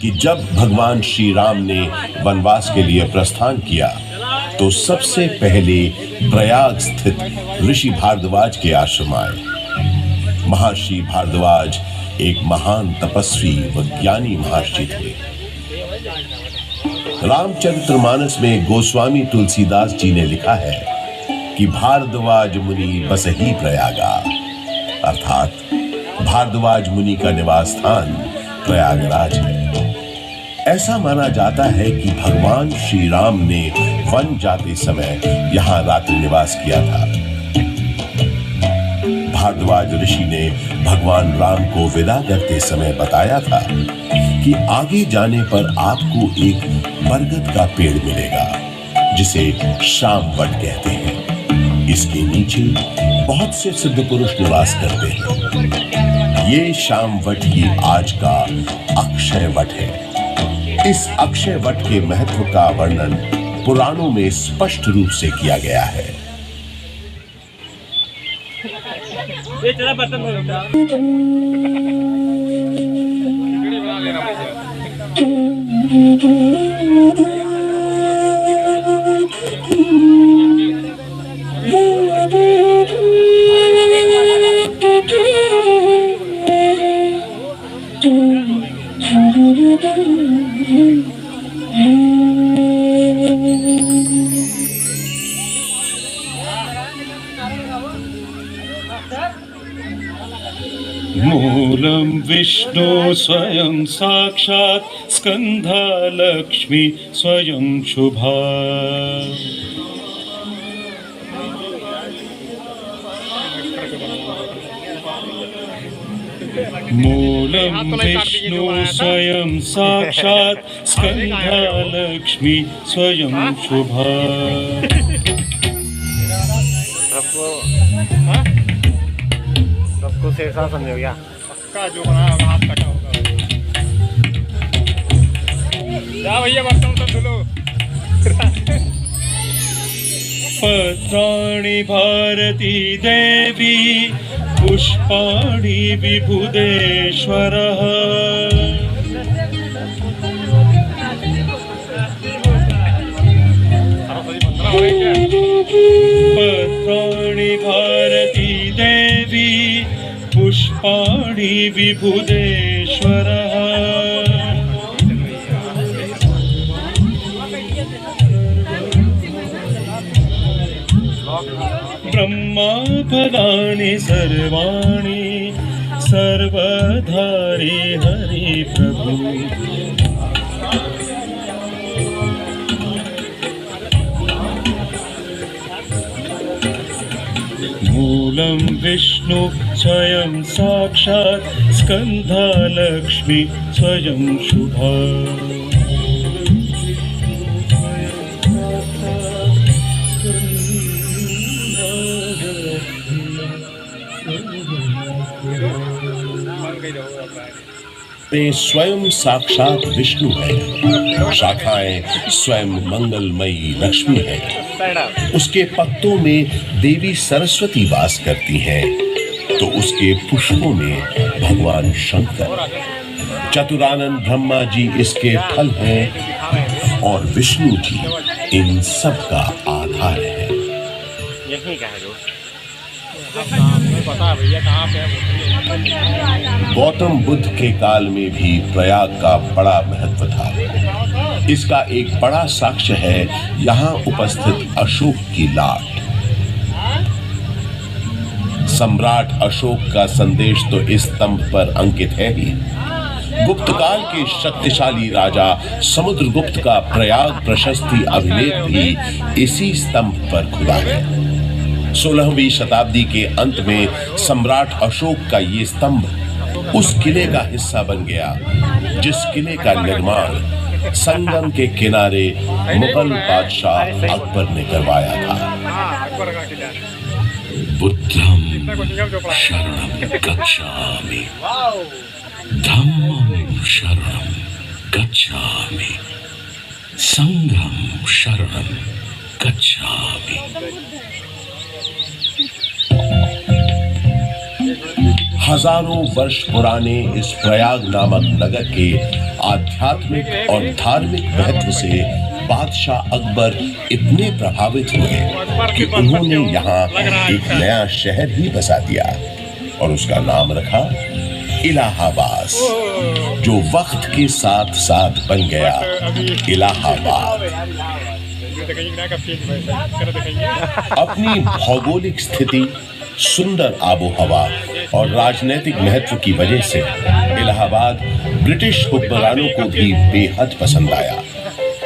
कि जब भगवान श्री राम ने वनवास के लिए प्रस्थान किया तो सबसे पहले प्रयाग स्थित ऋषि भारद्वाज के आश्रम आए। महर्षि भारद्वाज एक महान तपस्वी व ज्ञानी महर्षि थे। रामचरितमानस में गोस्वामी तुलसीदास जी ने लिखा है कि भारद्वाज मुनि बसहि प्रयागा, अर्थात भारद्वाज मुनि का निवास स्थान प्रयागराज है। ऐसा माना जाता है कि भगवान श्री राम ने वन जाते समय यहाँ रात्रि निवास किया था। भारद्वाज ऋषि ने भगवान राम को विदा करते समय बताया था कि आगे जाने पर आपको एक बरगद का पेड़ मिलेगा जिसे शामवट कहते हैं। इसके नीचे बहुत से सिद्ध पुरुष निवास करते हैं। ये शामवट ही आज का अक्षय वट है। इस अक्षय वट के महत्व का वर्णन पुराणों में स्पष्ट रूप से किया गया है। मूलं विष्णु स्वयं साक्षात् स्कंधा लक्ष्मी स्वयं शुभा। मूलं विष्णु स्वयं साक्षात् स्कंधा लक्ष्मी स्वयं शुभा। सबको शीर्षासन हो गया। पक्का जो बना हाथ कटा होगा। जा भैया बर्तन सब धुलो। पत्राणि भारती देवी पुष्पाणि विबुधेश्वरः। पत्राणि भारती देवी पुष्पाणि विबुधेश्वरः। ब्रह्मापदानि सर्वाणि सर्वधारि हरि प्रभु। मूलं विष्णु स्वयं साक्षात् स्कंधा लक्ष्मी स्वयं शुभा। स्वयं साक्षात विष्णु है, शाखाएं स्वयं मंगलमयी लक्ष्मी है। उसके पत्तों में देवी सरस्वती वास करती हैं, तो उसके पुष्पों में भगवान शंकर, चतुरानंद ब्रह्मा जी इसके फल हैं और विष्णु जी इन सब का आधार है। यही का है जो पता भैया कहाँ पे है। गौतम बुद्ध के काल में भी प्रयाग का बड़ा महत्व था। इसका एक बड़ा साक्ष्य है यहाँ उपस्थित अशोक की लाट। सम्राट अशोक का संदेश तो इस स्तंभ पर अंकित है ही। गुप्त काल के शक्तिशाली राजा समुद्रगुप्त का प्रयाग प्रशस्ति अभिलेख भी इसी स्तंभ पर खुदा है। 16वीं शताब्दी के अंत में सम्राट अशोक का ये स्तंभ उस किले का हिस्सा बन गया जिस किले का निर्माण संगम के किनारे मुगल बादशाह अकबर ने करवाया था। बुद्धं शरणं गच्छामि, धम्मं शरणं गच्छामि, संघं शरणं गच्छामि। हजारों वर्ष पुराने इस प्रयाग नामक नगर के आध्यात्मिक और धार्मिक महत्व से बादशाह अकबर इतने प्रभावित हुए कि उन्होंने यहाँ एक नया शहर ही बसा दिया और उसका नाम रखा इलाहाबाद, जो वक्त के साथ साथ बन गया इलाहाबाद। अपनी भौगोलिक स्थिति, सुंदर आबोहवा और राजनीतिक महत्व की वजह से इलाहाबाद ब्रिटिश हुक्मरानों को भी बेहद पसंद आया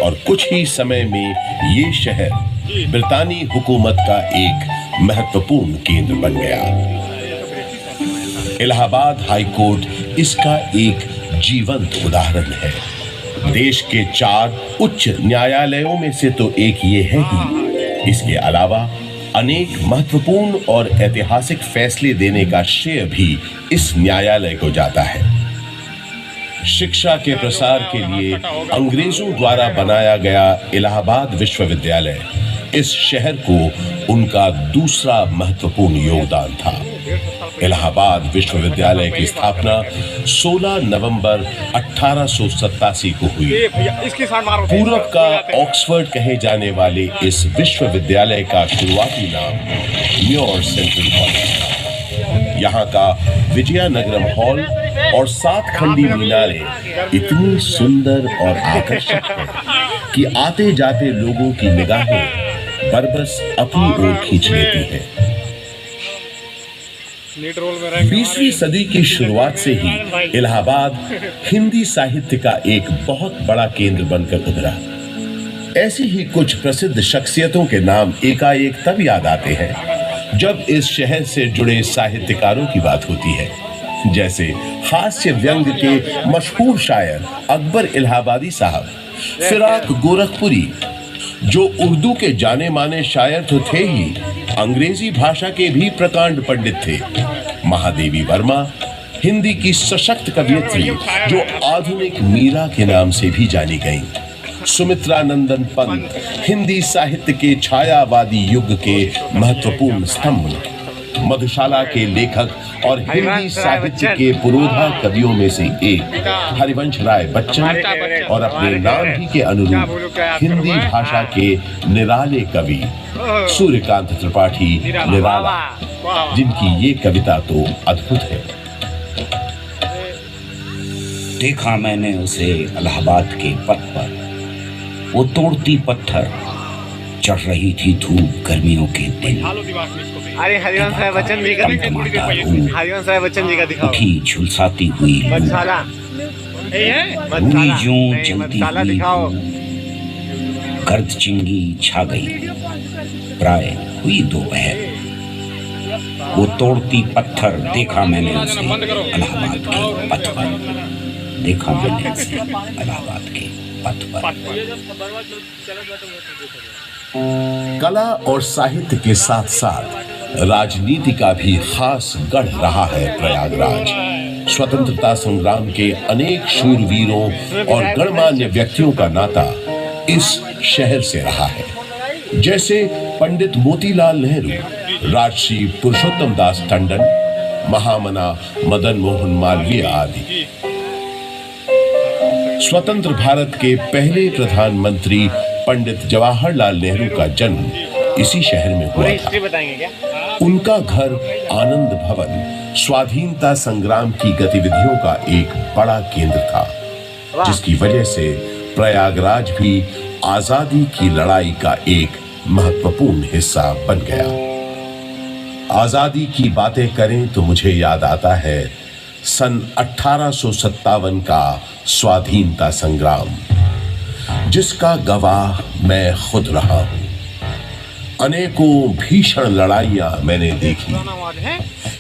और कुछ ही समय में ये शहर ब्रितानी हुकूमत का एक महत्वपूर्ण केंद्र बन गया। इलाहाबाद हाई कोर्ट इसका एक जीवंत उदाहरण है। देश के 4 उच्च न्यायालयों में से तो एक ये है ही। इसके अलावा अनेक महत्वपूर्ण और ऐतिहासिक फैसले देने का श्रेय भी इस न्यायालय को जाता है। शिक्षा के प्रसार के लिए अंग्रेजों द्वारा बनाया गया इलाहाबाद विश्वविद्यालय इस शहर को उनका दूसरा महत्वपूर्ण योगदान था। इलाहाबाद विश्वविद्यालय की स्थापना 16 नवंबर 1887 को हुई। पूरब का ऑक्सफोर्ड कहे जाने वाले इस विश्वविद्यालय का शुरुआती नाम म्योर सेंट्रल कॉलेज था। यहाँ का विजयनगरम हॉल और 7 खंडी मीनारें इतनी सुंदर और आकर्षक है कि आते जाते लोगों की निगाहें बरबस अपनी ओर खींच लेती है। 20वीं सदी की शुरुआत से ही इलाहाबाद हिंदी साहित्य का एक बहुत बड़ा केंद्र बनकर उभरा। ऐसी ही कुछ प्रसिद्ध शख्सियतों के नाम एकाएक तब याद आते हैं जब इस शहर से जुड़े साहित्यकारों की बात होती है, जैसे हास्य व्यंग के मशहूर शायर अकबर इलाहाबादी साहब, फिराक गोरखपुरी जो उर्दू के जाने माने शायर तो थे ही, अंग्रेजी भाषा के भी प्रकांड पंडित थे, महादेवी वर्मा हिंदी की सशक्त कवियत्री जो आधुनिक मीरा के नाम से भी जानी गईं, सुमित्रा नंदन पंत हिंदी साहित्य के छायावादी युग के महत्वपूर्ण स्तंभ, मधुशाला के लेखक और हिंदी साहित्य के पुरोधा कवियों में से एक हरिवंश राय बच्चन और अपने नाम ही के अनुरूप हिंदी भाषा के निराले कवि सूर्यकांत त्रिपाठी निराला, जिनकी ये कविता तो अद्भुत है। देखा मैंने उसे इलाहाबाद के पथ पर, वो तोड़ती पत्थर, चढ़ रही थी धूप गर्मियों के दिन। अरे हरिवंश राय बच्चन जी का हरिवंश राय बच्चन जी का दिखाओ। उठी झुलसाती हुई मधुशाला पूरी जो जलती हुई गर्द चिंगी छा गई। प्राय हुई दोपहर, वो तोड़ती पत्थर देखा मैंने उसे इलाहाबाद के पथ पर, देखा मैंने उसे इलाहाबाद के पथ पर। कला और साहित्य के साथ साथ राजनीति का भी खास गढ़ रहा है प्रयागराज। स्वतंत्रता संग्राम के अनेक शूरवीरों और गणमान्य व्यक्तियों का नाता इस शहर से रहा है, जैसे पंडित मोतीलाल नेहरू, राजर्षि पुरुषोत्तम दास टंडन, महामना मदन मोहन मालवीय आदि। स्वतंत्र भारत के पहले प्रधानमंत्री पंडित जवाहरलाल नेहरू का जन्म इसी शहर में हुआ था। उनका घर आनंद भवन स्वाधीनता संग्राम की गतिविधियों का एक बड़ा केंद्र था, जिसकी वजह से प्रयागराज भी आजादी की लड़ाई का एक महत्वपूर्ण हिस्सा बन गया। आजादी की बातें करें तो मुझे याद आता है सन 1857 का स्वाधीनता संग्राम, जिसका गवाह मैं खुद रहा हूं। अनेकों भीषण लड़ाइयां मैंने देखी।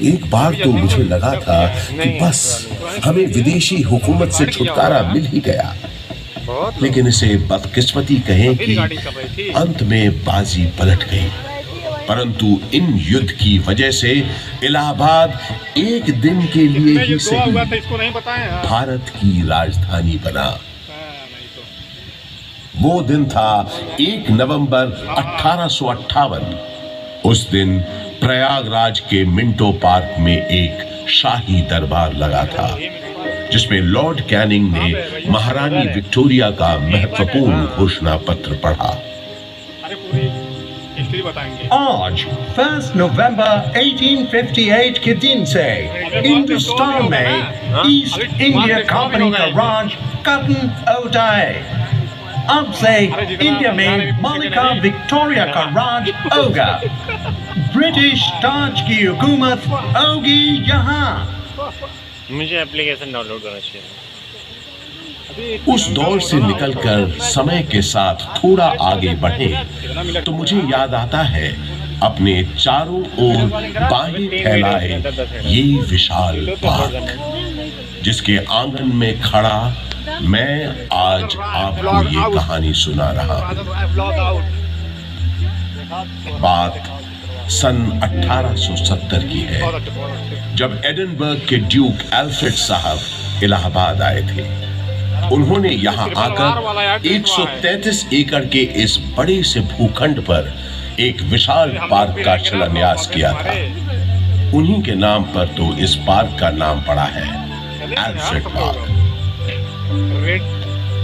एक बार तो मुझे लगा था कि बस हमें विदेशी हुकूमत से छुटकारा मिल ही गया, लेकिन इसे बदकिस्मती कहें कि अंत में बाजी पलट गई। परंतु इन युद्ध की वजह से इलाहाबाद एक दिन के लिए ही सही भारत की राजधानी बना। वो दिन था 1 नवंबर 1858। उस दिन प्रयागराज के मिंटो पार्क में एक शाही दरबार लगा था, जिसमें लॉर्ड कैनिंग ने महारानी विक्टोरिया का महत्वपूर्ण घोषणा पत्र पढ़ा। अरे पूरी हिस्ट्री बताएंगे। आज 1 नवंबर 1858 के दिन से हिंदुस्तान में ईस्ट इंडिया कंपनी का राज खत्म होता है। अब से इंडिया में मलिका विक्टोरिया का राज होगा। ब्रिटिश ताज की हुकूमत होगी यहाँ। मुझे एप्लीकेशन डाउनलोड करना चाहिए। उस दौर से निकलकर समय के साथ थोड़ा आगे बढ़े तो मुझे याद आता है अपने चारों ओर बाहें फैलाए ये विशाल पार्क, जिसके आंगन में खड़ा मैं आज आपको ये कहानी सुना रहा हूं। बात सन 1870 की है, जब एडिनबर्ग के ड्यूक एल्फ्रेड साहब इलाहाबाद आए थे। उन्होंने यहाँ आकर 133 एकड़ के इस बड़े से भूखंड पर एक विशाल पार्क का शिलान्यास किया था। उन्हीं के नाम पर तो इस पार्क का नाम पड़ा है एल्फ्रेड पार्क।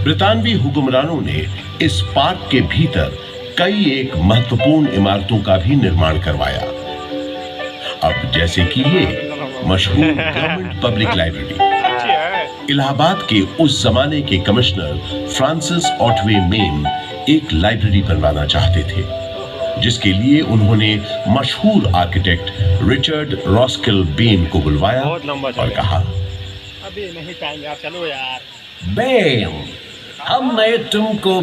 ब्रितानवी हुक्मरानों ने इस पार्क के भीतर कई एक महत्वपूर्ण इमारतों का भी निर्माण करवाया। अब जैसे कि ये मशहूर गवर्नमेंट पब्लिक लाइब्रेरी। इलाहाबाद के उस जमाने के कमिश्नर फ्रांसिस ऑटवे मेन एक लाइब्रेरी बनवाना चाहते थे, जिसके लिए उन्होंने मशहूर आर्किटेक्ट रिचर्ड रॉस्किल बेन को बुलवाया और कहा, अभी नहीं टाइम यार, चलो यार। बेन, हमने तुमको